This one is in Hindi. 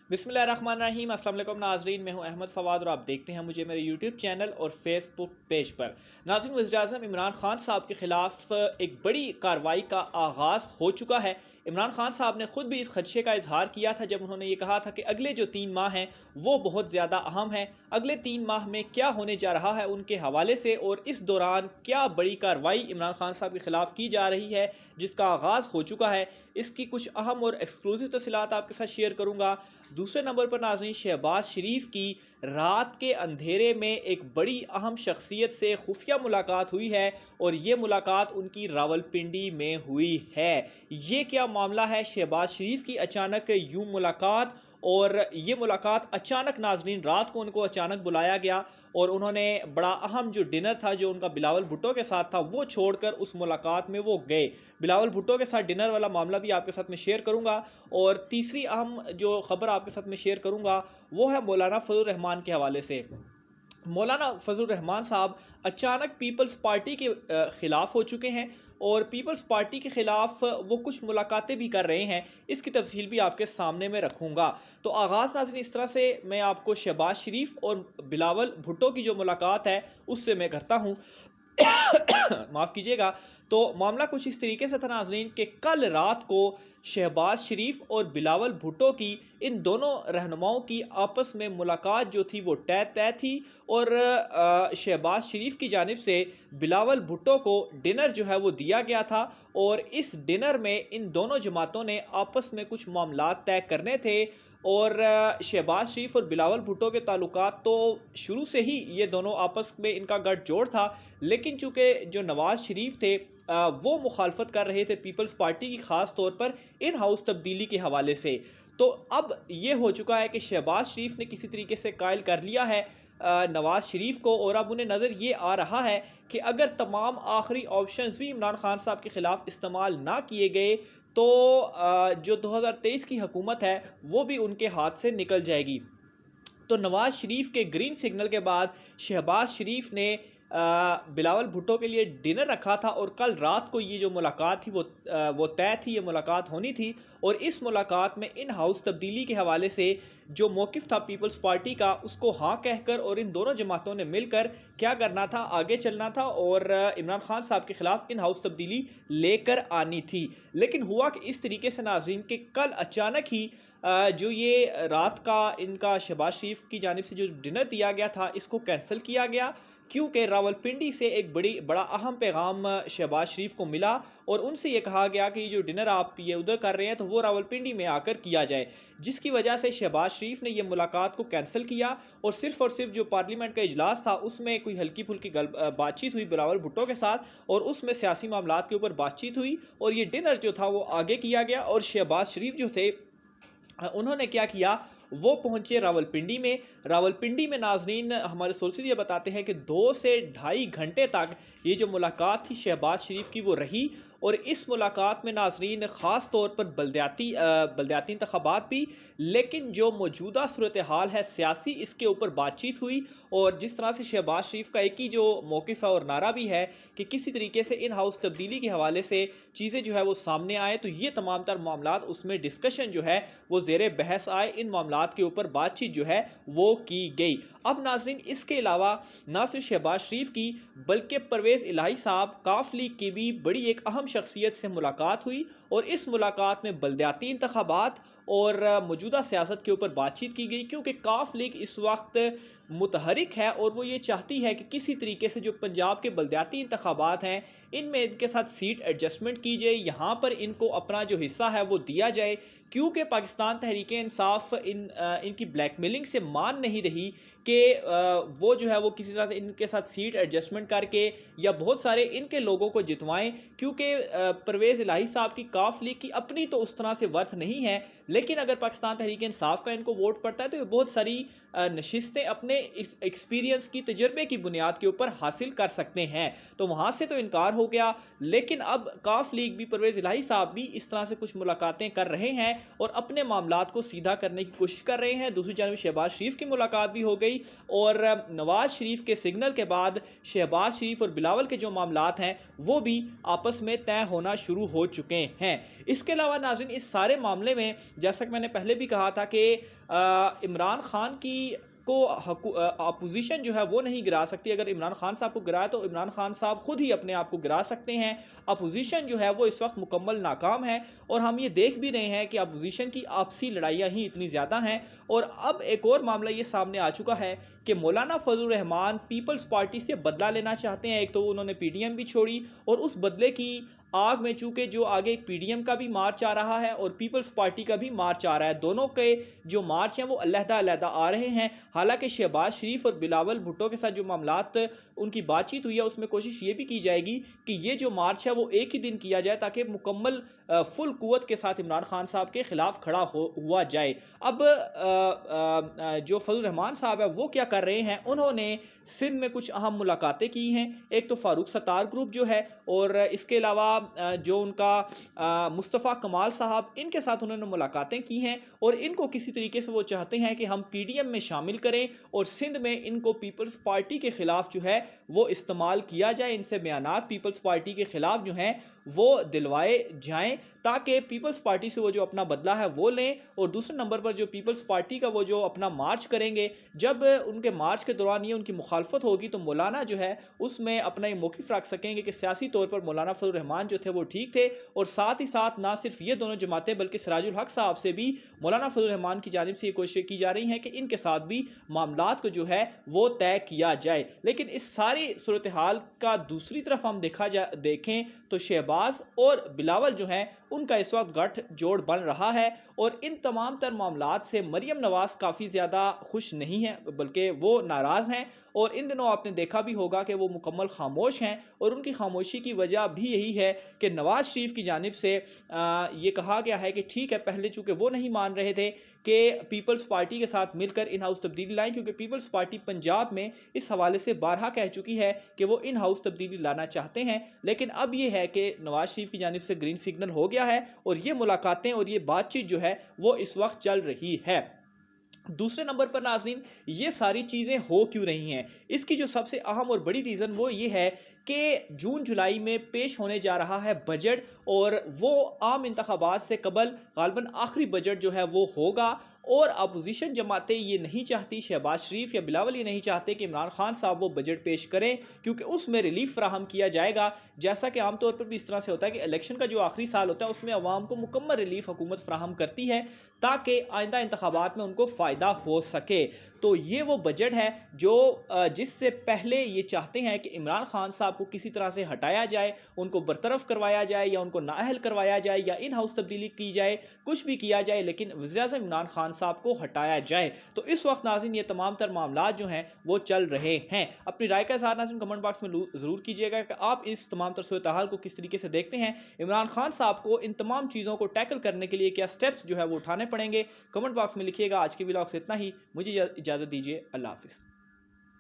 बिस्मिल्लाहिर्रहमानिर्रहीम। अस्सलाम वालेकुम नाजरीन, मैं हूं अहमद फवाद और आप देखते हैं मुझे मेरे यूट्यूब चैनल और फेसबुक पेज पर। नाज़रीन, वज़ीराअज़म इमरान खान साहब के ख़िलाफ़ एक बड़ी कार्रवाई का आगाज़ हो चुका है। इमरान खान साहब ने ख़ुद भी इस खदशे का इजहार किया था जब उन्होंने ये कहा था कि अगले जो 3 माह हैं वो बहुत ज़्यादा अहम हैं। अगले 3 माह में क्या होने जा रहा है उनके हवाले से, और इस दौरान क्या बड़ी कार्रवाई इमरान खान साहब के ख़िलाफ़ की जा रही है जिसका आगाज़ हो चुका है, इसकी कुछ अहम और एक्सक्लूसिव तफ़सीलात आपके साथ शेयर करूँगा। दूसरे नंबर पर नाज़रीन, शहबाज शरीफ की रात के अंधेरे में एक बड़ी अहम शख्सियत से खुफिया मुलाकात हुई है और ये मुलाकात उनकी रावलपिंडी में हुई है। ये क्या मामला है? शहबाज शरीफ की अचानक यूं मुलाकात, और ये मुलाकात अचानक नाज़रीन रात को उनको अचानक बुलाया गया और उन्होंने बड़ा अहम जो डिनर था जो उनका बिलावल भुट्टो के साथ था वो छोड़कर उस मुलाकात में वो गए। बिलावल भुट्टो के साथ डिनर वाला मामला भी आपके साथ में शेयर करूंगा। और तीसरी अहम जो खबर आपके साथ में शेयर करूंगा वो है मौलाना फजल रहमान के हवाले से। मौलाना फजल रहमान साहब अचानक पीपल्स पार्टी के ख़िलाफ़ हो चुके हैं और पीपल्स पार्टी के ख़िलाफ़ वो कुछ मुलाकातें भी कर रहे हैं। इसकी तफसील भी आपके सामने में रखूँगा। तो आगाज़ नाज़रीन इस तरह से मैं आपको शहबाज शरीफ और बिलावल भुट्टो की जो मुलाकात है उससे मैं करता हूँ। माफ़ कीजिएगा। तो मामला कुछ इस तरीके से था नाज़रीन कि कल रात को शहबाज शरीफ और बिलावल भुट्टो की, इन दोनों रहनुमाओं की आपस में मुलाकात जो थी वो तय थी और शहबाज शरीफ की जानिब से बिलावल भुट्टो को डिनर जो है वो दिया गया था और इस डिनर में इन दोनों जमातों ने आपस में कुछ मामलात तय करने थे। और शहबाज शरीफ और बिलावल भुट्टो के ताल्लुकात तो शुरू से ही ये दोनों आपस में इनका गठजोड़ था, लेकिन चूँकि जो नवाज़ शरीफ थे वो मुखालफत कर रहे थे पीपल्स पार्टी की, ख़ास तौर पर इन हाउस तब्दीली के हवाले से। तो अब ये हो चुका है कि शहबाज शरीफ ने किसी तरीके से कायल कर लिया है नवाज़ शरीफ को, और अब उन्हें नज़र ये आ रहा है कि अगर तमाम आखिरी ऑप्शंस भी इमरान खान साहब के ख़िलाफ़ इस्तेमाल ना किए गए तो जो 2023 की हुकूमत है वो भी उनके हाथ से निकल जाएगी। तो नवाज़ शरीफ के ग्रीन सिग्नल के बाद शहबाज शरीफ ने बिलावल भुट्टो के लिए डिनर रखा था और कल रात को ये जो मुलाकात थी वो तय थी, ये मुलाकात होनी थी। और इस मुलाकात में इन हाउस तब्दीली के हवाले से जो मौक़िफ़ था पीपल्स पार्टी का उसको हाँ कहकर और इन दोनों जमातों ने मिलकर क्या करना था, आगे चलना था और इमरान खान साहब के ख़िलाफ़ इन हाउस तब्दीली लेकर आनी थी। लेकिन हुआ कि इस तरीके से नाज़रीन कि कल अचानक ही जो ये रात का इनका शहबाज शरीफ की जानिब से जो डिनर दिया गया था इसको कैंसिल किया गया, क्योंकि रावलपिंडी से एक बड़ा अहम पैगाम शहबाज शरीफ को मिला और उनसे ये कहा गया कि जो डिनर आप ये उधर कर रहे हैं तो वो रावलपिंडी में आकर किया जाए, जिसकी वजह से शहबाज शरीफ ने ये मुलाकात को कैंसिल किया और सिर्फ जो पार्लियामेंट का इजलास था उसमें कोई हल्की फुल्की बातचीत हुई बिलावल भुट्टो के साथ और उसमें सियासी मामलात के ऊपर बातचीत हुई और ये डिनर जो था वो आगे किया गया। और शहबाज शरीफ जो थे उन्होंने क्या किया, वो पहुंचे रावलपिंडी में। रावलपिंडी में नाजरीन हमारे सोर्सेज ये बताते हैं कि 2 से ढाई घंटे तक ये जो मुलाकात थी शहबाज शरीफ की वो रही और इस मुलाकात में नाजरीन ख़ास तौर पर बलदियाती इंतखाबात भी, लेकिन जो मौजूदा सूरत हाल है सियासी, इसके ऊपर बातचीत हुई। और जिस तरह से शहबाज शरीफ का एक ही जो मौक़िफ़ है और नारा भी है कि किसी तरीके से इन हाउस तब्दीली के हवाले से चीज़ें जो है वो सामने आए, तो ये तमाम तर मामलात उसमें डिस्कशन जो है वो ज़ेरे बहस आए, इन मामलात के ऊपर बातचीत जो है वो की गई। अब नाजरीन इसके अलावा ना सिर्फ शहबाज शरीफ की बल्कि परवेज़ इलाही साहब काफ लीग की भी बड़ी एक अहम शख्सियत से मुलाकात हुई और इस मुलाकात में बलदियाती इंतखाबात और मौजूदा सियासत के ऊपर बातचीत की गई, क्योंकि काफ लीग इस वक्त मुतहरिक है और वो ये चाहती है कि किसी तरीके से जो पंजाब के बलदियाती इंतखाबात हैं इनमें इनके साथ सीट एडजस्टमेंट की जाए, यहाँ पर इनको अपना जो हिस्सा है वो दिया जाए, क्योंकि पाकिस्तान तहरीक इंसाफ इनकी ब्लैकमेलिंग से मान नहीं रही कि वो जो है वो किसी तरह से इनके साथ सीट एडजस्टमेंट करके या बहुत सारे इनके लोगों को जितवाएं, क्योंकि परवेज़ इलाही साहब की काफ लीग की अपनी तो उस तरह से वर्थ नहीं है, लेकिन अगर पाकिस्तान तहरीक इंसाफ का इनको वोट पड़ता है तो ये बहुत सारी नशिस्तें अपने एक्सपीरियंस की, तजर्बे की बुनियाद के ऊपर हासिल कर सकते हैं। तो वहाँ से तो इनकार हो गया, लेकिन अब काफ लीग भी, परवेज़ इलाही साहब भी इस तरह से कुछ मुलाकातें कर रहे हैं और अपने मामलात को सीधा करने की कोशिश कर रहे हैं। दूसरी जानब शहबाज शरीफ की मुलाकात भी हो गई और नवाज शरीफ के सिग्नल के बाद शहबाज शरीफ और बिलावल के जो मामलात हैं वो भी आपस में तय होना शुरू हो चुके हैं। इसके अलावा नाज़रीन, इस सारे मामले में जैसा कि मैंने पहले भी कहा था कि इमरान खान की को अपोजिशन जो है वो नहीं गिरा सकती। अगर इमरान खान साहब को गिराया तो इमरान खान साहब खुद ही अपने आप को गिरा सकते हैं। अपोजिशन जो है वो इस वक्त मुकम्मल नाकाम है और हम ये देख भी रहे हैं कि अपोजिशन की आपसी लड़ाइयाँ ही इतनी ज़्यादा हैं। और अब एक और मामला ये सामने आ चुका है कि मौलाना फजल रहमान पीपल्स पार्टी से बदला लेना चाहते हैं। एक तो उन्होंने पीडीएम भी छोड़ी और उस बदले की आग में चूंकि जो आगे एक पीडीएम का भी मार्च आ रहा है और पीपल्स पार्टी का भी मार्च आ रहा है, दोनों के जो मार्च हैं वो अलहदा-अलहदा आ रहे हैं। हालांकि शहबाज शरीफ और बिलावल भुट्टो के साथ जो मामलात उनकी बातचीत हुई है उसमें कोशिश ये भी की जाएगी कि ये जो मार्च है वो एक ही दिन किया जाए ताकि मुकम्मल फुल कुव्वत के साथ इमरान खान साहब के खिलाफ खड़ा हुआ जाए। अब जो फजल रहमान साहब है वो क्या कर रहे हैं, उन्होंने सिंध में कुछ अहम मुलाकातें की हैं। एक तो फारूक सत्तार ग्रुप जो है और इसके अलावा जो उनका मुस्तफ़ा कमाल साहब, इनके साथ उन्होंने मुलाकातें की हैं और इनको किसी तरीके से वो चाहते हैं कि हम पीडीएम में शामिल करें और सिंध में इनको पीपल्स पार्टी के ख़िलाफ़ जो है वो इस्तेमाल किया जाए, इनसे बयानात पीपल्स पार्टी के ख़िलाफ़ जो हैं वो दिलवाए जाएं ताकि पीपल्स पार्टी से वो जो अपना बदला है वो लें। और दूसरे नंबर पर जो पीपल्स पार्टी का वो जो अपना मार्च करेंगे, जब उनके मार्च के दौरान ये उनकी मुखालफत होगी तो मौलाना जो है उसमें अपना ये मौक़िफ़ रख सकेंगे कि सियासी तौर पर मौलाना फजल रहमान जो थे वो ठीक थे। और साथ ही साथ ना सिर्फ ये दोनों जमातें बल्कि सिराजुल हक साहब से भी मौलाना फजल रहमान की जानिब से ये कोशिश की जा रही है कि इनके साथ भी मामलात को जो है वो तय किया जाए। लेकिन इस सारी सूरत हाल का दूसरी तरफ हम देखें तो शहबाज और बिलावल जो हैं उनका इस वक्त गठजोड़ बन रहा है और इन तमाम तर मामलात से मरियम नवाज काफ़ी ज़्यादा खुश नहीं है बल्कि वो नाराज़ हैं। और इन दिनों आपने देखा भी होगा कि वो मुकम्मल खामोश हैं और उनकी खामोशी की वजह भी यही है कि नवाज शरीफ की जानिब से ये कहा गया है कि ठीक है, पहले चूँकि वो नहीं मान रहे थे कि पीपल्स पार्टी के साथ मिलकर इन हाउस तब्दीली लाएं, क्योंकि पीपल्स पार्टी पंजाब में इस हवाले से बारहा कह चुकी है कि वो इन हाउस तब्दीली लाना चाहते हैं। लेकिन अब ये है कि नवाज शरीफ की जानिब से ग्रीन सिग्नल हो गया है और ये मुलाकातें और ये बातचीत जो है वो इस वक्त चल रही है। दूसरे नंबर पर नाज़रीन, ये सारी चीज़ें हो क्यों रही हैं, इसकी जो सबसे अहम और बड़ी रीज़न वो ये है कि जून जुलाई में पेश होने जा रहा है बजट और वो आम इंतखाबात से कबल गालिबन आखिरी बजट जो है वो होगा। और अपोजिशन जमातें ये नहीं चाहती, शहबाज शरीफ या बिलावल ये नहीं चाहते कि इमरान खान साहब वो बजट पेश करें क्योंकि उसमें रिलीफ फ्राहम किया जाएगा। जैसा कि आमतौर पर भी इस तरह से होता है कि इलेक्शन का जो आखिरी साल होता है उसमें अवाम को मुकम्मल रिलीफ हुकूमत फ्राहम करती है ताकि आइंदा इंतखाबात में उनको फ़ायदा हो सके। तो ये वो बजट है जो जिससे पहले ये चाहते हैं कि इमरान खान साहब को किसी तरह से हटाया जाए, उनको बरतरफ करवाया जाए या उनको नाअहल करवाया जाए या इन हाउस तब्दीली की जाए, कुछ भी किया जाए, लेकिन वज़ीर-ए-आज़म इमरान खान साहब को हटाया जाए। तो इस वक्त नाज़रीन ये तमाम तर मामलात जो हैं वो चल रहे हैं। अपनी राय का इज़हार नाज़रीन कमेंट बॉक्स में ज़रूर कीजिएगा कि आप इस तमाम तर सूरत हाल को किस तरीके से देखते हैं। इमरान खान साहब को इन तमाम चीज़ों को टैकल करने के लिए क्या स्टेप्स जो है वो उठाने पड़ेंगे, कमेंट बॉक्स में लिखिएगा। आज के व्लॉग से इतना ही, मुझे इजाज़त दीजिए। अल्लाह हाफ़िज़।